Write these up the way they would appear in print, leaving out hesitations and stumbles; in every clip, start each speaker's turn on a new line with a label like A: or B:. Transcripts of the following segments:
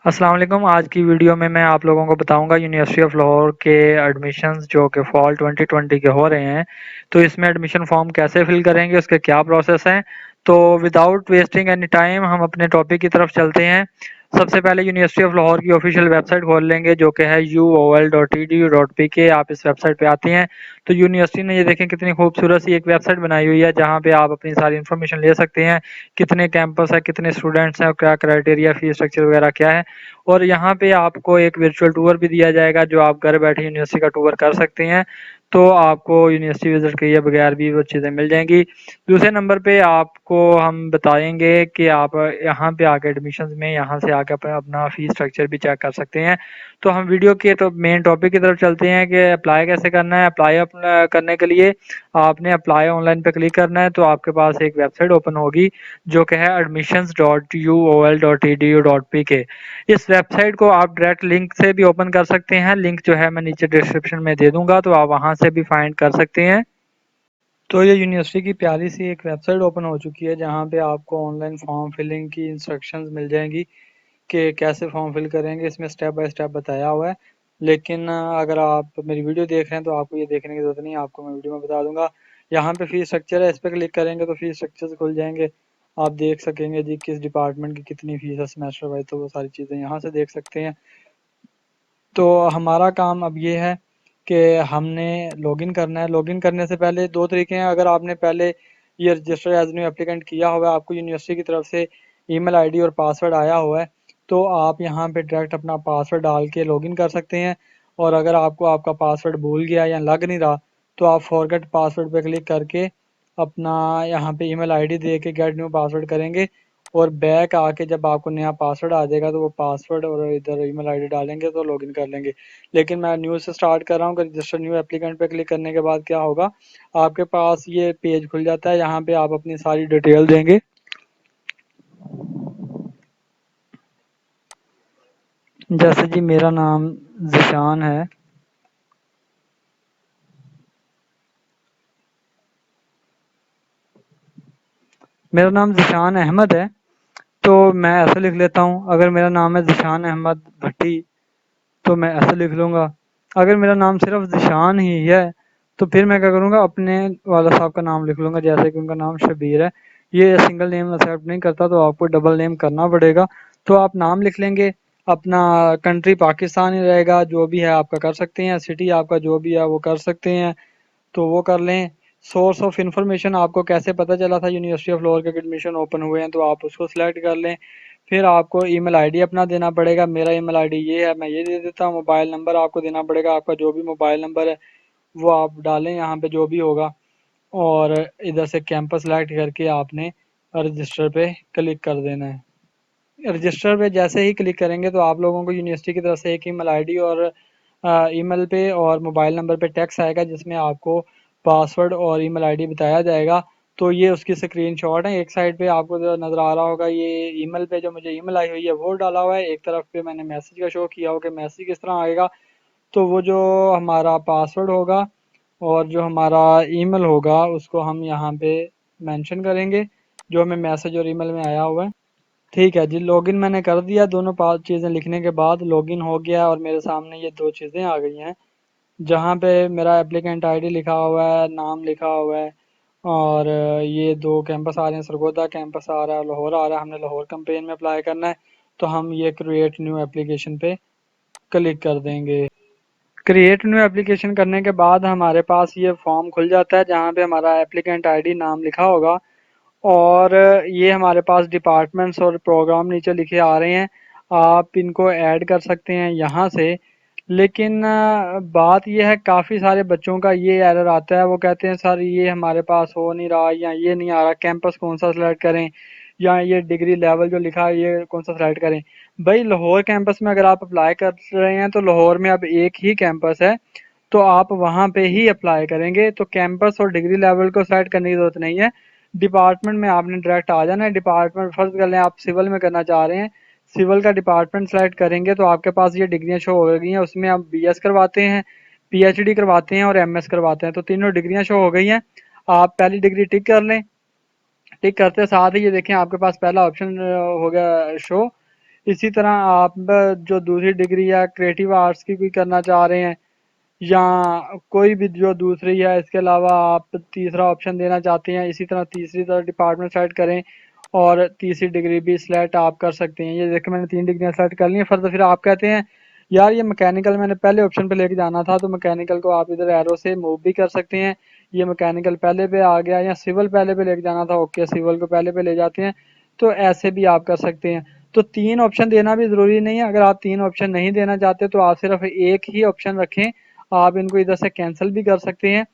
A: अस्सलाम वालेकुम। आज की वीडियो में मैं आप लोगों को बताऊंगा यूनिवर्सिटी ऑफ लाहौर के एडमिशन्स जो कि फॉल 2020 के हो रहे हैं। तो इसमें एडमिशन फॉर्म कैसे फिल करेंगे, उसके क्या प्रोसेस हैं। तो विदाउट वेस्टिंग एनी टाइम हम अपने टॉपिक की तरफ चलते हैं। सबसे पहले यूनिवर्सिटी ऑफ लाहौर की ऑफिशियल वेबसाइट खोल लेंगे जो कि है uol.edu.pk। आप इस वेबसाइट पे आते हैं तो यूनिवर्सिटी ने ये देखें कितनी खूबसूरत सी एक वेबसाइट बनाई हुई है जहाँ पे आप अपनी सारी इन्फॉर्मेशन ले सकते हैं। कितने कैंपस है, कितने स्टूडेंट्स हैं और क्या क्राइटेरिया, फीस स्ट्रक्चर वगैरह क्या है। और यहाँ पे आपको एक वर्चुअल टूर भी दिया जाएगा जो आप घर बैठे यूनिवर्सिटी का टूर कर सकते हैं। तो आपको यूनिवर्सिटी विजिट किए बगैर भी वो चीज़ें मिल जाएंगी। दूसरे नंबर पे आपको हम बताएंगे कि आप यहाँ पे आके एडमिशन्स में यहाँ से आके अपना फीस स्ट्रक्चर भी चेक कर सकते हैं। तो हम वीडियो के तो मेन टॉपिक की तरफ चलते हैं कि अप्लाई कैसे करना है। अप्लाई करने के लिए आपने अप्लाई ऑनलाइन पे क्लिक करना है तो आपके पास एक वेबसाइट ओपन होगी जो कि है admissions.uol.edu.pk। इस वेबसाइट को आप डायरेक्ट लिंक से भी ओपन कर सकते हैं। लिंक जो है मैं नीचे डिस्क्रिप्शन में दे दूंगा तो आप वहां से भी फाइंड कर सकते हैं। तो ये यूनिवर्सिटी की प्यारी सी एक वेबसाइट ओपन हो चुकी है जहाँ पे आपको ऑनलाइन फॉर्म फिलिंग की इंस्ट्रक्शंस मिल जाएंगी कि कैसे फॉर्म फिल करेंगे। इसमें स्टेप बाय स्टेप बताया हुआ है। लेकिन अगर आप मेरी वीडियो देख रहे हैं तो आपको ये देखने की जरूरत नहीं है, आपको मैं वीडियो में बता दूंगा। यहाँ पे फीस स्ट्रक्चर है, इस पर क्लिक करेंगे तो फीस स्ट्रक्चर खुल जाएंगे। आप देख सकेंगे जी किस डिपार्टमेंट की कितनी फीस है सेमेस्टर वाइज, तो वो सारी चीज़ें यहाँ से देख सकते हैं। तो हमारा काम अब ये है कि हमने लॉगिन करना है। लॉगिन करने से पहले दो तरीके हैं। अगर आपने पहले ये रजिस्टर एज न्यू एप्लीकेंट किया हुआ है, आपको यूनिवर्सिटी की तरफ से ईमेल आईडी और पासवर्ड आया हुआ है, तो आप यहाँ पे डायरेक्ट अपना पासवर्ड डाल के लॉगिन कर सकते हैं। और अगर आपको आपका पासवर्ड भूल गया या लग नहीं रहा तो आप फॉरगेट पासवर्ड पे क्लिक करके अपना यहाँ पे ईमेल आईडी दे के गेट न्यू पासवर्ड करेंगे। और बैक आके जब आपको नया पासवर्ड आ जाएगा तो वो पासवर्ड और इधर ईमेल आईडी डालेंगे तो लॉगिन कर लेंगे। लेकिन मैं न्यू से स्टार्ट कर रहा हूँ कि रजिस्टर न्यू एप्लीकेंट पे क्लिक करने के बाद क्या होगा, आपके पास ये पेज खुल जाता है। यहाँ पे आप अपनी सारी डिटेल देंगे। जैसे जी मेरा नाम जिशान है। मेरा नाम जिशान अहमद है तो मैं ऐसे लिख लेता हूँ। अगर मेरा नाम है जिशान अहमद भट्टी तो मैं ऐसे लिख लूँगा। अगर मेरा नाम सिर्फ ज़िशान ही है तो फिर मैं क्या करूँगा, अपने वाला साहब का नाम लिख लूँगा। जैसे कि उनका नाम शबीर है, ये सिंगल नेम एक्सेप्ट नहीं करता तो आपको डबल नेम करना पड़ेगा। तो आप नाम लिख लेंगे, अपना कंट्री पाकिस्तान ही रहेगा, जो भी है आपका कर सकते हैं, सिटी आपका जो भी है वो कर सकते हैं तो वो कर लें। सोर्स ऑफ इंफॉर्मेशन आपको कैसे पता चला था यूनिवर्सिटी ऑफ लाहौर के एडमिशन ओपन हुए हैं, तो आप उसको सिलेक्ट कर लें। फिर आपको ईमेल आईडी अपना देना पड़ेगा। मेरा ईमेल आईडी ये है, मैं ये दे देता हूँ। मोबाइल नंबर आपको देना पड़ेगा, आपका जो भी मोबाइल नंबर है वो आप डालें यहाँ पे जो भी होगा। और इधर से कैंपस सेलेक्ट करके आपने रजिस्टर पे क्लिक कर देना है। रजिस्टर पे जैसे ही क्लिक करेंगे तो आप लोगों को यूनिवर्सिटी की तरफ से एक ईमेल आईडी और ईमेल पे और मोबाइल नंबर पे टेक्स्ट आएगा जिसमें आपको पासवर्ड और ईमेल आईडी बताया जाएगा। तो ये उसकी स्क्रीनशॉट है। एक साइड पे आपको जो नज़र आ रहा होगा, ये ईमेल पे जो मुझे ईमेल आई हुई है वो डाला हुआ है। एक तरफ पे मैंने मैसेज का शो किया हो कि मैसेज किस तरह आएगा। तो वो जो हमारा पासवर्ड होगा और जो हमारा ईमेल होगा उसको हम यहाँ पे मेंशन करेंगे जो हमें मैसेज और ईमेल में आया हुआ है। ठीक है जी, लॉगिन मैंने कर दिया। दोनों पांच चीज़ें लिखने के बाद लॉगिन हो गया और मेरे सामने ये दो चीज़ें आ गई हैं जहाँ पे मेरा एप्लीकेंट आईडी लिखा हुआ है, नाम लिखा हुआ है। और ये दो कैंपस आ रहे हैं, सरगोदा कैंपस आ रहा है, लाहौर आ रहा है। हमने लाहौर कैंपेन में अप्लाई करना है तो हम ये क्रिएट न्यू एप्लीकेशन पे क्लिक कर देंगे। क्रिएट न्यू एप्लीकेशन करने के बाद हमारे पास ये फॉर्म खुल जाता है जहाँ पे हमारा एप्लीकेंट आईडी नाम लिखा होगा। और ये हमारे पास डिपार्टमेंट्स और प्रोग्राम नीचे लिखे आ रहे हैं, आप इनको ऐड कर सकते हैं यहाँ से। लेकिन बात ये है, काफ़ी सारे बच्चों का ये एरर आता है। वो कहते हैं सर ये हमारे पास हो नहीं रहा या ये नहीं आ रहा, कैंपस कौन सा सेलेक्ट करें या ये डिग्री लेवल जो लिखा है ये कौन सा सेलेक्ट करें। भाई लाहौर कैंपस में अगर आप अप्लाई कर रहे हैं तो लाहौर में अब एक ही कैंपस है तो आप वहाँ पे ही अप्लाई करेंगे। तो कैंपस और डिग्री लेवल को सेलेक्ट करने की जरूरत नहीं है। डिपार्टमेंट में आपने डायरेक्ट आ जाना है। डिपार्टमेंट फर्ज कर लें आप सिविल में करना चाह रहे हैं, सिविल का डिपार्टमेंट सेलेक्ट करेंगे तो आपके पास ये डिग्रियां शो हो गई हैं। उसमें आप बीएस करवाते हैं, पीएचडी करवाते हैं और एमएस करवाते हैं, तो तीनों डिग्रियां शो हो गई हैं। आप पहली डिग्री टिक कर लें। टिक करते साथ ही ये देखें आपके पास पहला ऑप्शन हो गया शो, इसी तरह आप जो दूसरी डिग्री या क्रिएटिव आर्ट्स की कोई करना चाह रहे हैं या कोई भी जो दूसरी है, इसके अलावा आप तीसरा ऑप्शन देना चाहते हैं, इसी तरह तीसरी तरह डिपार्टमेंट सेलेक्ट करें और तीसरी डिग्री भी सिलेक्ट आप कर सकते हैं। ये देखिए मैंने 3 डिग्रियां सेलेक्ट कर ली हैं। फर्दर फिर आप कहते हैं यार ये मैकेनिकल मैंने पहले ऑप्शन पे लेके जाना था, तो मैकेनिकल को आप इधर एरो से मूव भी कर सकते हैं। ये मैकेनिकल पहले पे आ गया, या सिविल पहले पे लेके जाना था, ओके सिविल को पहले पे ले जाते हैं। तो ऐसे भी आप कर सकते हैं। तो 3 ऑप्शन देना भी ज़रूरी नहीं है। अगर आप 3 ऑप्शन नहीं देना चाहते तो आप सिर्फ एक ही ऑप्शन रखें। आप इनको इधर से कैंसिल भी कर सकते हैं।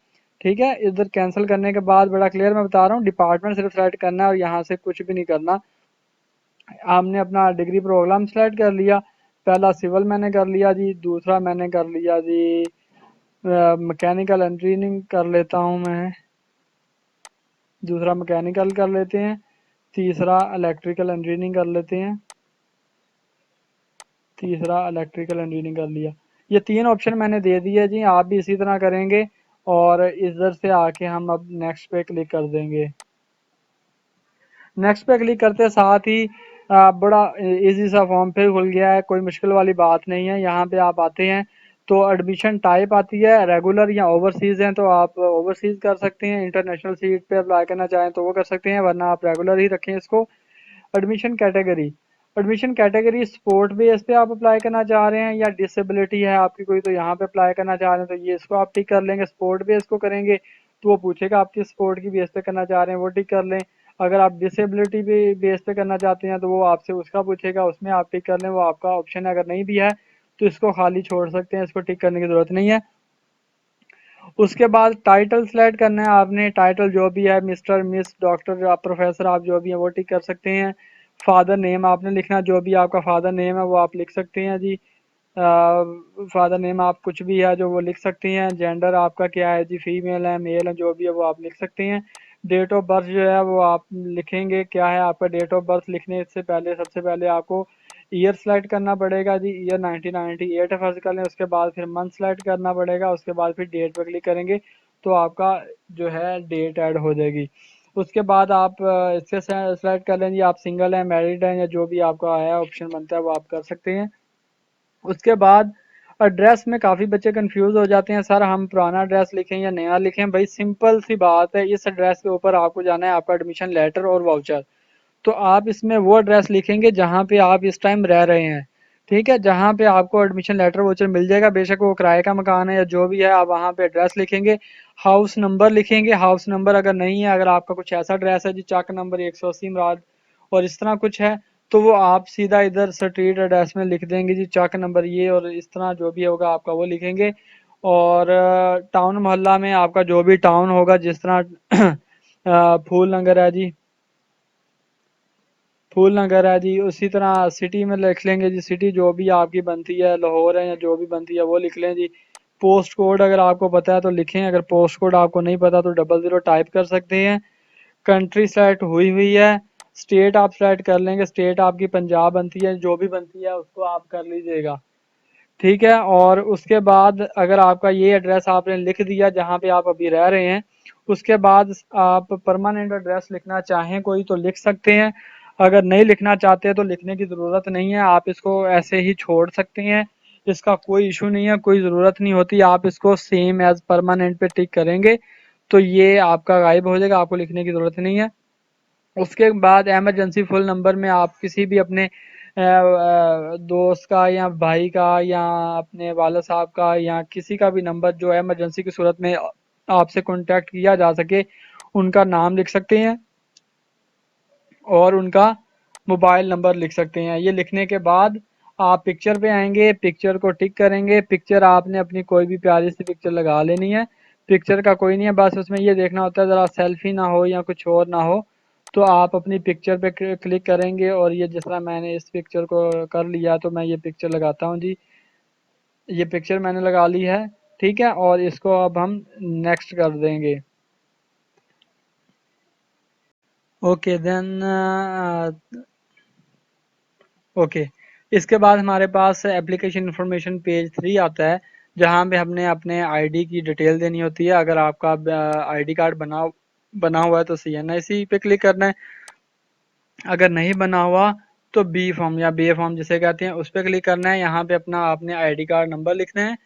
A: ठीक है, इधर कैंसिल करने के बाद बड़ा क्लियर मैं बता रहा हूँ, डिपार्टमेंट सिर्फ सेलेक्ट करना है और यहाँ से कुछ भी नहीं करना। आपने अपना डिग्री प्रोग्राम सेलेक्ट कर लिया। पहला सिविल मैंने कर लिया जी, दूसरा मैंने कर लिया जी मैकेनिकल इंजीनियरिंग कर लेता हूँ मैं, दूसरा मैकेनिकल कर लेते हैं, तीसरा इलेक्ट्रिकल इंजीनियरिंग कर लेते हैं, तीसरा इलेक्ट्रिकल इंजीनियरिंग कर लिया। ये 3 ऑप्शन मैंने दे दिए जी, आप भी इसी तरह करेंगे और इधर से आके हम अब नेक्स्ट पे क्लिक कर देंगे। नेक्स्ट पे क्लिक करते साथ ही बड़ा इजी सा फॉर्म पे खुल गया है, कोई मुश्किल वाली बात नहीं है। यहाँ पे आप आते हैं तो एडमिशन टाइप आती है रेगुलर या ओवरसीज हैं, तो आप ओवरसीज कर सकते हैं। इंटरनेशनल सीट पे अप्लाई करना चाहें तो वो कर सकते हैं, वरना आप रेगुलर ही रखें इसको। Admission category, admission category sport base पे आप अप्लाई करना चाह रहे हैं या डिसेबिलिटी है आपकी कोई, तो यहाँ पे अप्लाई करना चाह रहे हैं तो ये इसको आप टिक कर लेंगे। स्पोर्ट बेस को करेंगे तो वो पूछेगा आप किस स्पोर्ट की बेस पे करना चाह रहे हैं, वो टिक कर लें। अगर आप डिसेबिलिटी भी बेस पे करना चाहते हैं तो वो आपसे उसका पूछेगा, उसमें आप टिक कर लें, वो आपका ऑप्शन है। अगर नहीं भी है तो इसको खाली छोड़ सकते हैं, इसको टिक करने की ज़रूरत नहीं है। उसके बाद टाइटल सेलेक्ट करना है आपने, टाइटल जो भी है मिस्टर मिस डॉक्टर आप प्रोफेसर आप जो भी है वो टिक कर सकते हैं। फादर नेम आपने लिखना, जो भी आपका फादर नेम है वो आप लिख सकते हैं जी। फादर नेम आप कुछ भी है जो वो लिख सकते हैं। जेंडर आपका क्या है जी, फीमेल है मेल है जो भी है वो आप लिख सकते हैं। डेट ऑफ बर्थ जो है वो आप लिखेंगे, क्या है आपका डेट ऑफ बर्थ। लिखने से पहले सबसे पहले आपको ईयर सेलेक्ट करना पड़ेगा जी, ईयर 1998 फर्ज कर लें। उसके बाद फिर मंथ सेलेक्ट करना पड़ेगा, उसके बाद फिर डेट पर क्लिक करेंगे तो आपका जो है डेट ऐड हो जाएगी। उसके बाद आप इससे सेलेक्ट कर लें जी आप सिंगल हैं मैरिड हैं, या जो भी आपका आया ऑप्शन बनता है वो आप कर सकते हैं। उसके बाद एड्रेस में काफ़ी बच्चे कंफ्यूज हो जाते हैं, सर हम पुराना एड्रेस लिखें या नया लिखें। भाई सिंपल सी बात है, इस एड्रेस के ऊपर आपको जाना है आपका एडमिशन लेटर और वाउचर। तो आप इसमें वो एड्रेस लिखेंगे जहाँ पे आप इस टाइम रह रहे हैं। ठीक है, जहाँ पे आपको एडमिशन लेटर वाउचर मिल जाएगा, बेशक वो किराए का मकान है या जो भी है, आप वहाँ पे एड्रेस लिखेंगे। हाउस नंबर लिखेंगे, हाउस नंबर अगर नहीं है, अगर आपका कुछ ऐसा एड्रेस है जी चक नंबर 180 मुराद और इस तरह कुछ है, तो वो आप सीधा इधर स्ट्रीट एड्रेस में लिख देंगे जी चक नंबर ये, और इस तरह जो भी होगा आपका वो लिखेंगे। और टाउन मोहल्ला में आपका जो भी टाउन होगा, जिस तरह फूल नगर है जी, फूल नगर है जी, उसी तरह सिटी में लिख लेंगे जी, सिटी जो भी आपकी बनती है, लाहौर है या जो भी बनती है वो लिख लें जी। पोस्ट कोड अगर आपको पता है तो लिखें, अगर पोस्ट कोड आपको नहीं पता तो 00 टाइप कर सकते हैं। कंट्री सेलेक्ट हुई हुई है। स्टेट आप सेलेक्ट कर लेंगे, स्टेट आपकी पंजाब बनती है, जो भी बनती है उसको आप कर लीजिएगा। ठीक है, और उसके बाद अगर आपका ये एड्रेस आपने लिख दिया जहाँ पे आप अभी रह रहे हैं, उसके बाद आप परमानेंट एड्रेस लिखना चाहें कोई तो लिख सकते हैं। अगर नहीं लिखना चाहते तो लिखने की ज़रूरत नहीं है, आप इसको ऐसे ही छोड़ सकते हैं। इसका कोई इशू नहीं है, कोई ज़रूरत नहीं होती। आप इसको सेम एज परमानेंट पे टिक करेंगे तो ये आपका गायब हो जाएगा, आपको लिखने की ज़रूरत नहीं है। उसके बाद इमरजेंसी फुल नंबर में आप किसी भी अपने दोस्त का या भाई का या अपने वाला साहब का या किसी का भी नंबर जो इमरजेंसी की सूरत में आपसे कांटेक्ट किया जा सके, उनका नाम लिख सकते हैं और उनका मोबाइल नंबर लिख सकते हैं। ये लिखने के बाद आप पिक्चर पे आएंगे, पिक्चर को टिक करेंगे। पिक्चर आपने अपनी कोई भी प्यारी सी पिक्चर लगा लेनी है, पिक्चर का कोई नहीं है, बस उसमें ये देखना होता है ज़रा सेल्फी ना हो या कुछ और ना हो। तो आप अपनी पिक्चर पे क्लिक करेंगे और ये जिस तरह मैंने इस पिक्चर को कर लिया तो मैं ये पिक्चर लगाता हूँ जी, ये पिक्चर मैंने लगा ली है। ठीक है, और इसको अब हम नेक्स्ट कर देंगे। ओके देन ओके, इसके बाद हमारे पास एप्लीकेशन इन्फॉर्मेशन पेज 3 आता है, जहाँ पे हमने अपने आईडी की डिटेल देनी होती है। अगर आपका आईडी कार्ड बना हुआ है तो CNIC पे क्लिक करना है, अगर नहीं बना हुआ तो बी फॉर्म या बी फॉर्म जिसे कहते हैं उस पर क्लिक करना है। यहाँ पे अपना आपने आईडी कार्ड नंबर लिखना है।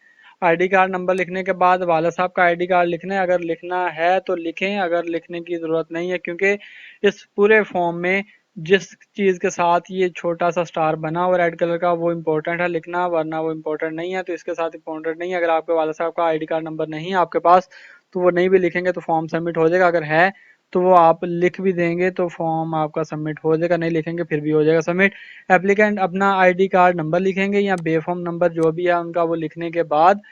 A: आईडी कार्ड नंबर लिखने के बाद वाला साहब का आईडी कार्ड लिखना है। अगर लिखना है तो लिखें, अगर लिखने की ज़रूरत नहीं है, क्योंकि इस पूरे फॉर्म में जिस चीज़ के साथ ये छोटा सा स्टार बना हुआ रेड कलर का वो इम्पोर्टेंट है लिखना, वरना वो इम्पोर्टेंट नहीं है। तो इसके साथ इम्पोर्टेंट नहीं है। अगर आपके वाला साहब का आईडी कार्ड नंबर नहीं है आपके पास तो वो नहीं भी लिखेंगे तो फॉर्म सबमिट हो जाएगा। अगर है तो वो आप लिख भी देंगे तो फॉर्म आपका सबमिट हो जाएगा, नहीं लिखेंगे फिर भी हो जाएगा सबमिट। एप्लीकेंट अपना आईडी कार्ड नंबर लिखेंगे या बेफॉर्म नंबर जो भी है उनका, वो लिखने के बाद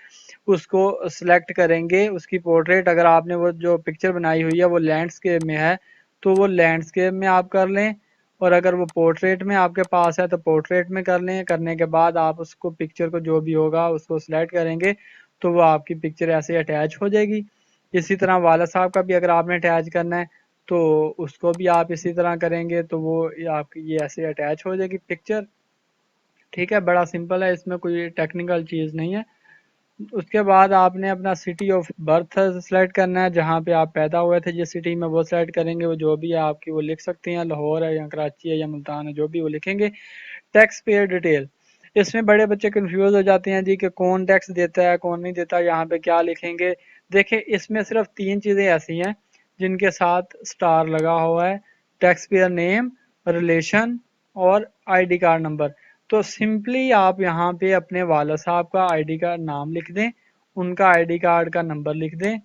A: उसको सिलेक्ट करेंगे। उसकी पोर्ट्रेट, अगर आपने वो जो पिक्चर बनाई हुई है वो लैंडस्केप में है तो वो लैंडस्केप में आप कर लें, और अगर वो पोर्ट्रेट में आपके पास है तो पोर्ट्रेट में कर लें। करने के बाद आप उसको पिक्चर को जो भी होगा उसको सिलेक्ट करेंगे तो वो आपकी पिक्चर ऐसे अटैच हो जाएगी। इसी तरह वाला साहब का भी अगर आपने अटैच करना है तो उसको भी आप इसी तरह करेंगे तो वो आपकी ये ऐसे अटैच हो जाएगी पिक्चर। ठीक है, बड़ा सिंपल है, इसमें कोई टेक्निकल चीज़ नहीं है। उसके बाद आपने अपना सिटी ऑफ बर्थ सेलेक्ट करना है, जहाँ पे आप पैदा हुए थे जिस सिटी में वो सेलेक्ट करेंगे। वो जो भी है आपकी वो लिख सकते हैं, लाहौर है या कराची है या मुल्तान है, जो भी वो लिखेंगे। टैक्स पेयर डिटेल, इसमें बड़े बच्चे कंफ्यूज हो जाते हैं जी कि कौन टैक्स देता है कौन नहीं देता, यहाँ पे क्या लिखेंगे। देखिए इसमें सिर्फ 3 चीज़ें ऐसी हैं जिनके साथ स्टार लगा हुआ है: टैक्स पेयर नेम, रिलेशन और आईडी कार्ड नंबर। तो सिंपली आप यहाँ पे अपने वाला साहब का आईडी कार्ड नाम लिख दें, उनका आईडी कार्ड का नंबर लिख दें,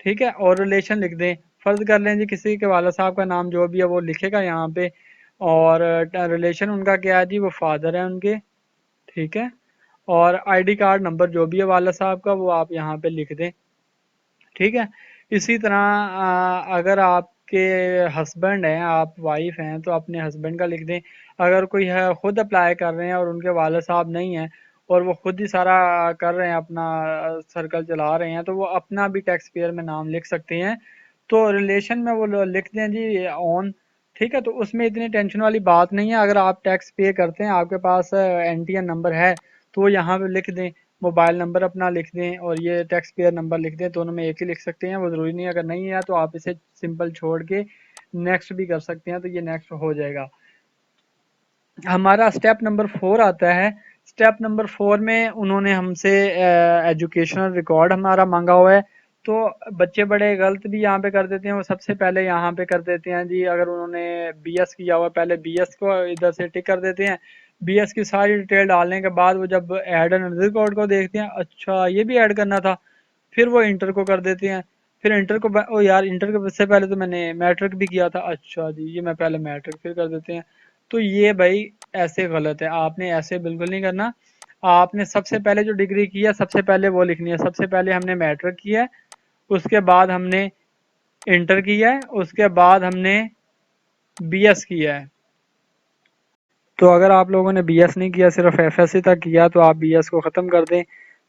A: ठीक है, और रिलेशन लिख दें। फर्ज कर लें जी किसी के वाला साहब का नाम जो भी है वो लिखेगा यहाँ पे, और रिलेशन उनका क्या है जी, वो फादर है उनके, ठीक है, और आईडी कार्ड नंबर जो भी है वाला साहब का वो आप यहाँ पे लिख दें, ठीक है। इसी तरह अगर आपके हस्बैंड हैं, आप वाइफ हैं, तो अपने हस्बैंड का लिख दें। अगर कोई है खुद अप्लाई कर रहे हैं और उनके वाले साहब नहीं हैं और वो खुद ही सारा कर रहे हैं, अपना सर्कल चला रहे हैं, तो वो अपना भी टैक्स पेयर में नाम लिख सकते हैं। तो रिलेशन में वो लिख दें जी ऑन, ठीक है। तो उसमें इतनी टेंशन वाली बात नहीं है। अगर आप टैक्स पे करते हैं, आपके पास एनटीएन नंबर है, तो वो यहाँ पे लिख दें। मोबाइल नंबर अपना लिख दें और ये टैक्स पेयर नंबर लिख दें, दोनों में एक ही लिख सकते हैं, वो ज़रूरी नहीं है। अगर नहीं है तो आप इसे सिंपल छोड़ के नेक्स्ट भी कर सकते हैं, तो ये नेक्स्ट हो जाएगा। हमारा स्टेप नंबर 4 आता है। स्टेप नंबर 4 में उन्होंने हमसे एजुकेशनल रिकॉर्ड हमारा मांगा हुआ है। तो बच्चे बड़े गलत भी यहाँ पे कर देते हैं। वो सबसे पहले यहाँ पे कर देते हैं जी, अगर उन्होंने बीएस किया हुआ पहले बीएस को इधर से टिक कर देते हैं। बीएस की सारी डिटेल डालने के बाद वो जब ऐड एंड रिकॉर्ड को देखते हैं, अच्छा ये भी ऐड करना था, फिर वो इंटर को कर देते हैं। फिर इंटर को ओ यार, इंटर के से पहले तो मैंने मैट्रिक भी किया था, अच्छा जी ये मैं पहले मैट्रिक फिर कर देते हैं। तो ये भाई ऐसे गलत है, आपने ऐसे बिल्कुल नहीं करना। आपने सबसे पहले जो डिग्री की है सबसे पहले वो लिखनी है। सबसे पहले हमने मैट्रिक किया है, उसके बाद हमने इंटर किया है, उसके बाद हमने बीएस किया है। तो अगर आप लोगों ने बीएस नहीं किया, सिर्फ एफएससी तक किया, तो आप बीएस को ख़त्म कर दें।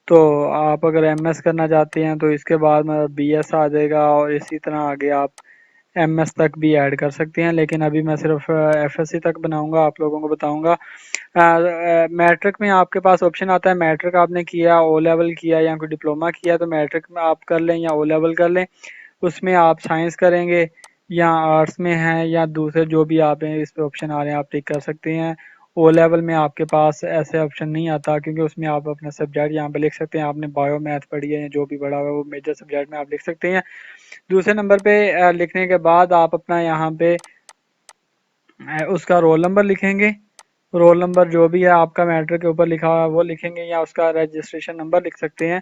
A: तो आप अगर एमएस करना चाहते हैं तो इसके बाद में बीएस आ जाएगा, और इसी तरह आगे आप एमएस तक भी ऐड कर सकते हैं। लेकिन अभी मैं सिर्फ एफएससी तक बनाऊंगा, आप लोगों को बताऊंगा। मैट्रिक में आपके पास ऑप्शन आता है, मैट्रिक आपने किया, ओ लेवल किया या कोई डिप्लोमा किया, तो मैट्रिक में आप कर लें या ओ लेवल कर लें। उसमें आप साइंस करेंगे या आर्ट्स में हैं या दूसरे जो भी आप हैं, इस पे ऑप्शन आ रहे हैं आप टिक कर सकते हैं। ओ लेवल में आपके पास ऐसे ऑप्शन नहीं आता, क्योंकि उसमें आप अपना सब्जेक्ट यहाँ पे लिख सकते हैं। आपने बायो मैथ पढ़ी है या जो भी पढ़ा हुआ है वो मेजर सब्जेक्ट में आप लिख सकते हैं। दूसरे नंबर पे लिखने के बाद आप अपना यहाँ पे उसका रोल नंबर लिखेंगे। रोल नंबर जो भी है आपका मैट्रिक के ऊपर लिखा हुआ है वो लिखेंगे, या उसका रजिस्ट्रेशन नंबर लिख सकते हैं।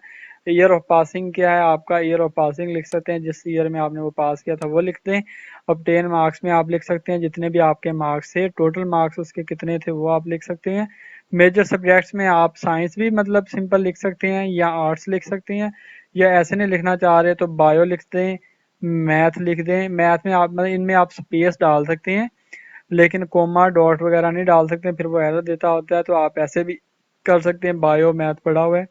A: ईयर ऑफ पासिंग क्या है आपका, ईयर ऑफ पासिंग लिख सकते हैं, जिस ईयर में आपने वो पास किया था वो लिख दें। ऑब्टेन मार्क्स में आप लिख सकते हैं जितने भी आपके मार्क्स थे, टोटल मार्क्स उसके कितने थे वो आप लिख सकते हैं। मेजर सब्जेक्ट्स में आप साइंस भी मतलब सिंपल लिख सकते हैं या आर्ट्स लिख सकते हैं, या ऐसे नहीं लिखना चाह रहे तो बायो लिख दें, मैथ लिख दें। मैथ में आप मतलब इनमें आप स्पेस डाल सकते हैं, लेकिन कोमा डॉट वगैरह नहीं डाल सकते, फिर वो एरर देता होता है। तो आप ऐसे भी कर सकते हैं, बायो मैथ पढ़ा हुआ है।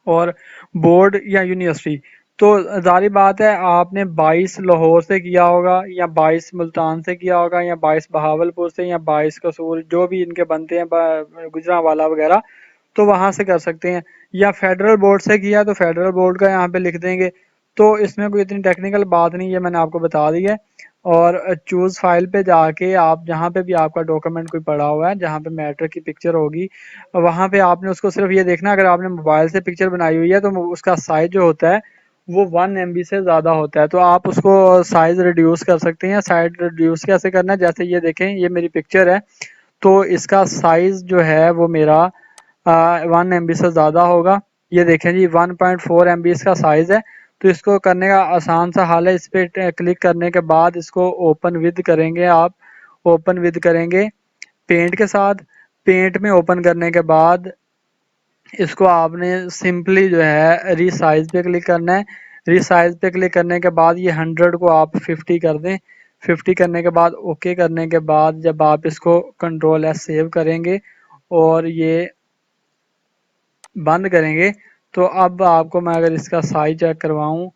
A: और बोर्ड या यूनिवर्सिटी, तो जारी बात है आपने 22 लाहौर से किया होगा या 22 मुल्तान से किया होगा या 22 बहावलपुर से या 22 कसूर, जो भी इनके बनते हैं गुजरांवाला वगैरह, तो वहाँ से कर सकते हैं। या फेडरल बोर्ड से किया तो फेडरल बोर्ड का यहाँ पे लिख देंगे। तो इसमें कोई इतनी टेक्निकल बात नहीं है, मैंने आपको बता दी है। और चूज़ फाइल पे जाके आप जहाँ पे भी आपका डॉक्यूमेंट कोई पड़ा हुआ है, जहाँ पे मैटर की पिक्चर होगी, वहाँ पे आपने उसको सिर्फ ये देखना, अगर आपने मोबाइल से पिक्चर बनाई हुई है तो उसका साइज जो होता है वो 1 MB से ज़्यादा होता है, तो आप उसको साइज रिड्यूस कर सकते हैं। साइज रिड्यूस कैसे करना है, जैसे ये देखें, ये मेरी पिक्चर है, तो इसका साइज जो है वो मेरा 1 MB से ज़्यादा होगा। ये देखें जी, 1.4 MB इसका साइज़ है। तो इसको करने का आसान सा हल है, इस पर क्लिक करने के बाद इसको ओपन विद करेंगे आप। ओपन विद करेंगे पेंट के साथ। पेंट में ओपन करने के बाद इसको आपने सिंपली जो है रीसाइज पे क्लिक करना है। रीसाइज पे क्लिक करने के बाद ये 100 को आप 50 कर दें। 50 करने के बाद ओके करने के बाद जब आप इसको Ctrl+S सेव करेंगे और ये बंद करेंगे, तो अब आपको मैं अगर इसका साइज चेक करवाऊँ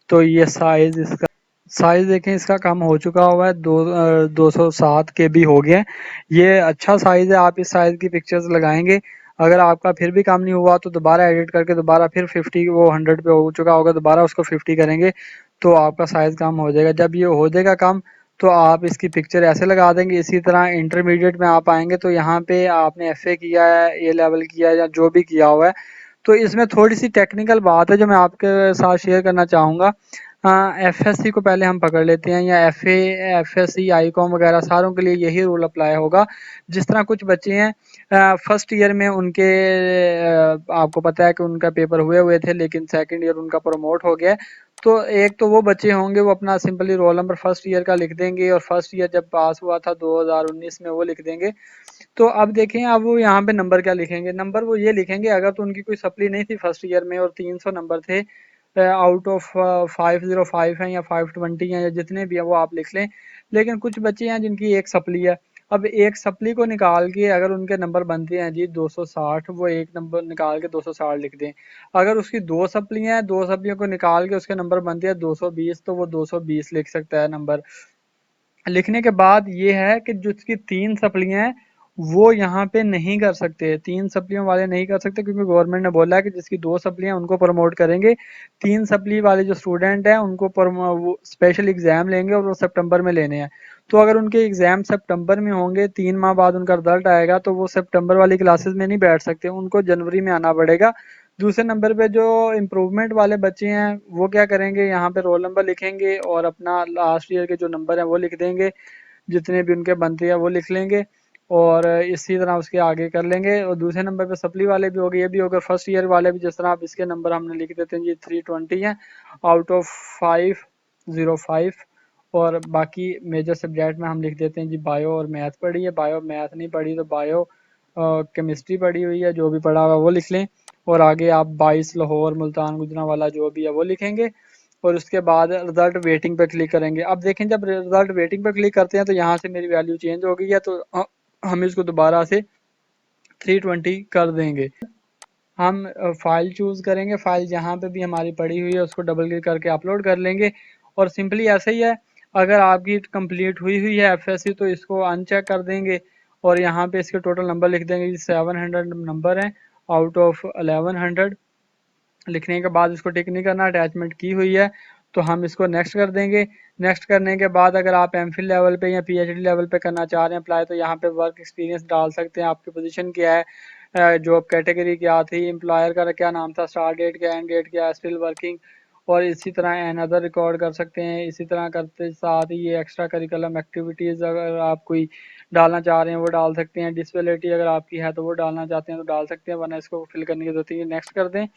A: तो ये साइज देखें, इसका कम हो चुका हुआ है, 207 KB हो गया है। ये अच्छा साइज है, आप इस साइज की पिक्चर्स लगाएंगे। अगर आपका फिर भी काम नहीं हुआ तो दोबारा एडिट करके दोबारा फिर 50, वो 100 पे हो चुका होगा, दोबारा उसको 50 करेंगे तो आपका साइज कम हो जाएगा। जब ये हो जाएगा कम तो आप इसकी पिक्चर ऐसे लगा देंगे। इसी तरह इंटरमीडिएट में आप आएंगे तो यहाँ पे आपने FA किया है, A लेवल किया है या जो भी किया हुआ है, तो इसमें थोड़ी सी टेक्निकल बात है जो मैं आपके साथ शेयर करना चाहूँगा। FSC को पहले हम पकड़ लेते हैं, या FA, FSC, ICOM वगैरह सारों के लिए यही रूल अप्लाई होगा। जिस तरह कुछ बच्चे हैं फर्स्ट ईयर में उनके आपको पता है कि उनका पेपर हुए हुए थे, लेकिन सेकंड ईयर उनका प्रमोट हो गया है। तो एक तो वो बच्चे होंगे वो अपना simply roll number first year का लिख देंगे, और फर्स्ट ईयर जब पास हुआ था 2019 में वो लिख देंगे। तो अब देखें, अब वो यहाँ पे नंबर क्या लिखेंगे, नंबर वो ये लिखेंगे, अगर तो उनकी कोई सप्ली नहीं थी फर्स्ट ईयर में और 300 नंबर थे आउट ऑफ 505 हैं या 520 हैं या जितने भी हैं वो आप लिख लें। लेकिन कुछ बच्चे हैं जिनकी एक सप्ली है, अब एक सप्ली को निकाल के अगर उनके नंबर बनते हैं जी 260, वो एक नंबर निकाल के 260 लिख दें। अगर उसकी दो सप्लियाँ हैं, दो सप्लियों को निकाल के उसके नंबर बनते हैं 220, तो वो 220 लिख सकता है नंबर। लिखने के बाद ये है कि जिसकी 3 सप्लियाँ हैं वो यहाँ पे नहीं कर सकते, 3 सप्लियों वाले नहीं कर सकते, क्योंकि गवर्नमेंट ने बोला है कि जिसकी 2 सप्लियाँ उनको प्रमोट करेंगे। 3 सप्ली वाले जो स्टूडेंट हैं उनको वो स्पेशल एग्जाम लेंगे और वो सितंबर में लेने हैं। तो अगर उनके एग्जाम सितंबर में होंगे, 3 माह बाद उनका रिजल्ट आएगा, तो वो सितंबर वाली क्लासेस में नहीं बैठ सकते, उनको जनवरी में आना पड़ेगा। दूसरे नंबर पे जो इम्प्रूवमेंट वाले बच्चे हैं वो क्या करेंगे, यहाँ पे रोल नंबर लिखेंगे और अपना लास्ट ईयर के जो नंबर हैं वो लिख देंगे, जितने भी उनके बनते हैं वो लिख लेंगे और इसी तरह उसके आगे कर लेंगे। और दूसरे नंबर पे सप्ली वाले भी हो गए, ये भी होगा फर्स्ट ईयर वाले भी, जिस तरह आप इसके नंबर हमने लिख देते हैं जी 320 हैं आउट ऑफ 505। और बाकी मेजर सब्जेक्ट में हम लिख देते हैं जी बायो और मैथ पढ़ी है, बायो मैथ नहीं पढ़ी तो बायो केमिस्ट्री पढ़ी हुई है, जो भी पढ़ा हुआ वो लिख लें। और आगे आप 22 लाहौर मुल्तान गुजरांवाला जो भी है वो लिखेंगे और उसके बाद रिजल्ट वेटिंग पे क्लिक करेंगे। अब देखें, जब रिजल्ट वेटिंग पे क्लिक करते हैं तो यहाँ से मेरी वैल्यू चेंज हो गई है, तो हम इसको दोबारा से 320 कर देंगे। हम फाइल चूज़ करेंगे, फाइल जहाँ पे भी हमारी पड़ी हुई है उसको डबल क्लिक करके अपलोड कर लेंगे और सिंपली ऐसे ही है। अगर आपकी कंप्लीट हुई है FSC तो इसको अनचेक कर देंगे और यहाँ पे इसके टोटल नंबर लिख देंगे, 700 नंबर हैं आउट ऑफ 1100। लिखने के बाद इसको टिक नहीं करना, अटैचमेंट की हुई है तो हम इसको नेक्स्ट कर देंगे। नेक्स्ट करने के बाद अगर आप MPhil लेवल पे या PhD लेवल पे करना चाह रहे हैं अप्लाई, तो यहाँ पे वर्क एक्सपीरियंस डाल सकते हैं, आपकी पोजीशन क्या है, जॉब कैटेगरी क्या थी, एम्प्लॉयर का क्या नाम था, स्टार्ट डेट क्या, एंड डेट क्या, स्टिल वर्किंग, और इसी तरह एन अदर रिकॉर्ड कर सकते हैं। इसी तरह करते साथ ही ये एक्स्ट्रा करिकुलम एक्टिविटीज़ अगर आप कोई डालना चाह रहे हैं वो डाल सकते हैं। डिसेबिलिटी अगर आपकी है तो वो डालना चाहते हैं तो डाल सकते हैं, वरना इसको फिल करने की जरूरत नहीं है, नेक्स्ट कर दें।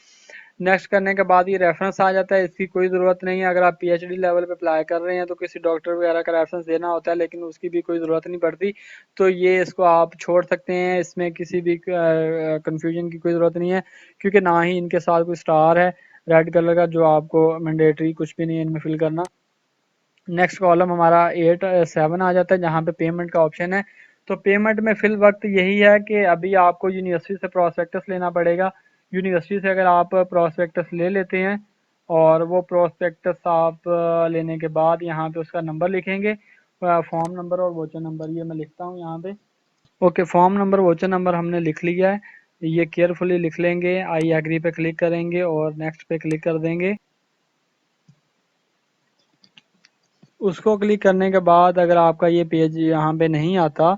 A: नेक्स्ट करने के बाद ये रेफरेंस आ जाता है, इसकी कोई ज़रूरत नहीं है। अगर आप PhD लेवल पे अप्लाई कर रहे हैं तो किसी डॉक्टर वगैरह का रेफरेंस देना होता है, लेकिन उसकी भी कोई ज़रूरत नहीं पड़ती, तो ये इसको आप छोड़ सकते हैं। इसमें किसी भी कन्फ्यूजन की कोई ज़रूरत नहीं है, क्योंकि ना ही इनके साथ कोई स्टार है रेड कलर का जो आपको मैंडेटरी कुछ भी नहीं है इनमें फिल करना। नेक्स्ट कॉलम हमारा 8-7 आ जाता है जहाँ पे पेमेंट का ऑप्शन है। तो पेमेंट में फिल वक्त यही है कि अभी आपको यूनिवर्सिटी से प्रोस्पेक्टस लेना पड़ेगा। यूनिवर्सिटी से अगर आप प्रोस्पेक्टस ले लेते हैं और वो प्रोस्पेक्टस आप लेने के बाद यहाँ पे उसका नंबर लिखेंगे, फॉर्म नंबर और वोचर नंबर, ये मैं लिखता हूँ यहाँ पे। Okay, form number voucher number हमने लिख लिया है, ये केयरफुली लिख लेंगे, आई एग्री पे क्लिक करेंगे और नेक्स्ट पे क्लिक कर देंगे। उसको क्लिक करने के बाद अगर आपका ये पेज यहाँ पे नहीं आता,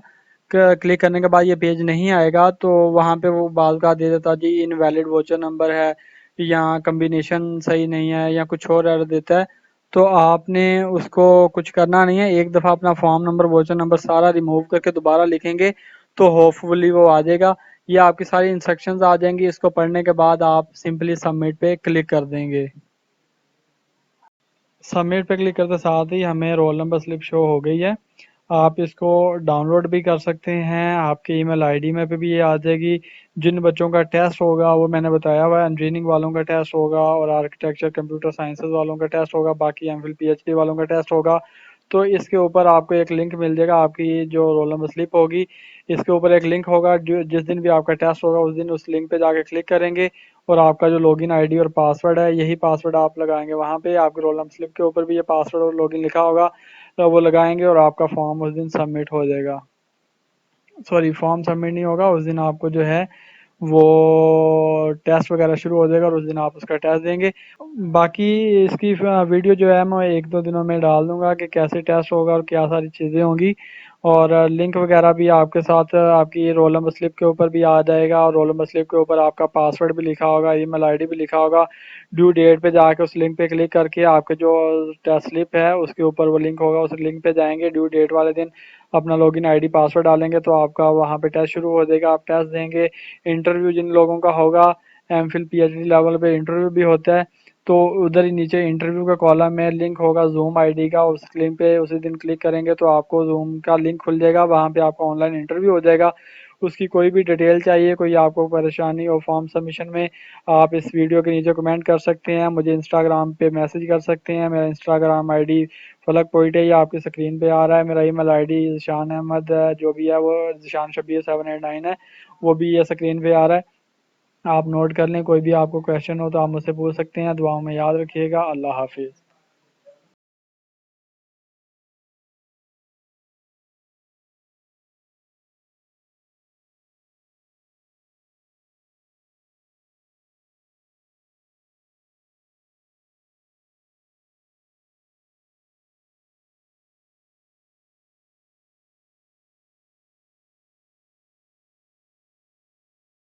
A: क्लिक करने के बाद ये पेज नहीं आएगा, तो वहाँ पे वो बाल का दे देता जी इनवैलिड वोचर नंबर है, या कम्बिनेशन सही नहीं है, या कुछ और एरर देता है। तो आपने उसको कुछ करना नहीं है, एक दफ़ा अपना फॉर्म नंबर वोचर नंबर सारा रिमूव करके दोबारा लिखेंगे तो होपफुली वो आ जाएगा। ये आपकी सारी इंस्ट्रक्शंस आ जाएंगी, इसको पढ़ने के बाद आप सिंपली सबमिट पे क्लिक कर देंगे। सबमिट पे क्लिक करते साथ ही हमें रोल नंबर स्लिप शो हो गई है। आप इसको डाउनलोड भी कर सकते हैं, आपके ईमेल आईडी में पे भी ये आ जाएगी। जिन बच्चों का टेस्ट होगा वो मैंने बताया हुआ है, इंजीनियरिंग वालों का टेस्ट होगा और आर्किटेक्चर कंप्यूटर साइंसेज वालों का टेस्ट होगा, बाकी एमफिल पीएचडी वालों का टेस्ट होगा। तो इसके ऊपर आपको एक लिंक मिल जाएगा, आपकी जो रोल नंबर स्लिप होगी इसके ऊपर एक लिंक होगा, जो जिस दिन भी आपका टेस्ट होगा उस दिन उस लिंक पे जाके क्लिक करेंगे और आपका जो लॉगिन आईडी और पासवर्ड है यही पासवर्ड आप लगाएंगे वहाँ पे। आपके रोल नंबर स्लिप के ऊपर भी ये पासवर्ड और लॉगिन लिखा होगा, तो वो लगाएंगे और आपका फॉर्म उस दिन सबमिट हो जाएगा। सॉरी, फॉर्म सबमिट नहीं होगा, उस दिन आपको जो है वो टेस्ट वगैरह शुरू हो जाएगा और उस दिन आप उसका टेस्ट देंगे। बाकी इसकी वीडियो जो है मैं एक दो दिनों में डाल दूंगा कि कैसे टेस्ट होगा और क्या सारी चीज़ें होंगी, और लिंक वगैरह भी आपके साथ आपकी रोल नंबर स्लिप के ऊपर भी आ जाएगा, और रोल नंबर स्लिप के ऊपर आपका पासवर्ड भी लिखा होगा, ईमेल आईडी भी लिखा होगा। ड्यू डेट पे जाके उस लिंक पे क्लिक करके आपके जो टेस्ट स्लिप है उसके ऊपर वो लिंक होगा, उस लिंक पे जाएंगे, ड्यू डेट वाले दिन अपना लॉगिन आईडी पासवर्ड डालेंगे तो आपका वहाँ पे टेस्ट शुरू हो जाएगा, आप टेस्ट देंगे। इंटरव्यू जिन लोगों का होगा, एमफिल पीएचडी लेवल पे इंटरव्यू भी होता है, तो उधर ही नीचे इंटरव्यू का कॉलम में लिंक होगा जूम आईडी का, उस लिंक पे उसी दिन क्लिक करेंगे तो आपको जूम का लिंक खुल जाएगा, वहाँ पे आपका ऑनलाइन इंटरव्यू हो जाएगा। उसकी कोई भी डिटेल चाहिए, कोई आपको परेशानी हो फॉर्म सबमिशन में, आप इस वीडियो के नीचे कमेंट कर सकते हैं, मुझे इंस्टाग्राम पे मैसेज कर सकते हैं। मेरा इंस्टाग्राम आईडी फलक पॉइंट है, ये आपकी स्क्रीन पे आ रहा है। मेरा ईमेल आईडी ज़िशान अहमद जो भी है वो ज़िशान शबीर 789 है, वो भी ये स्क्रीन पे आ रहा है, आप नोट कर लें। कोई भी आपको क्वेश्चन हो तो आप मुझसे पूछ सकते हैं। दुआओं में याद रखिएगा। अल्लाह हाफिज़।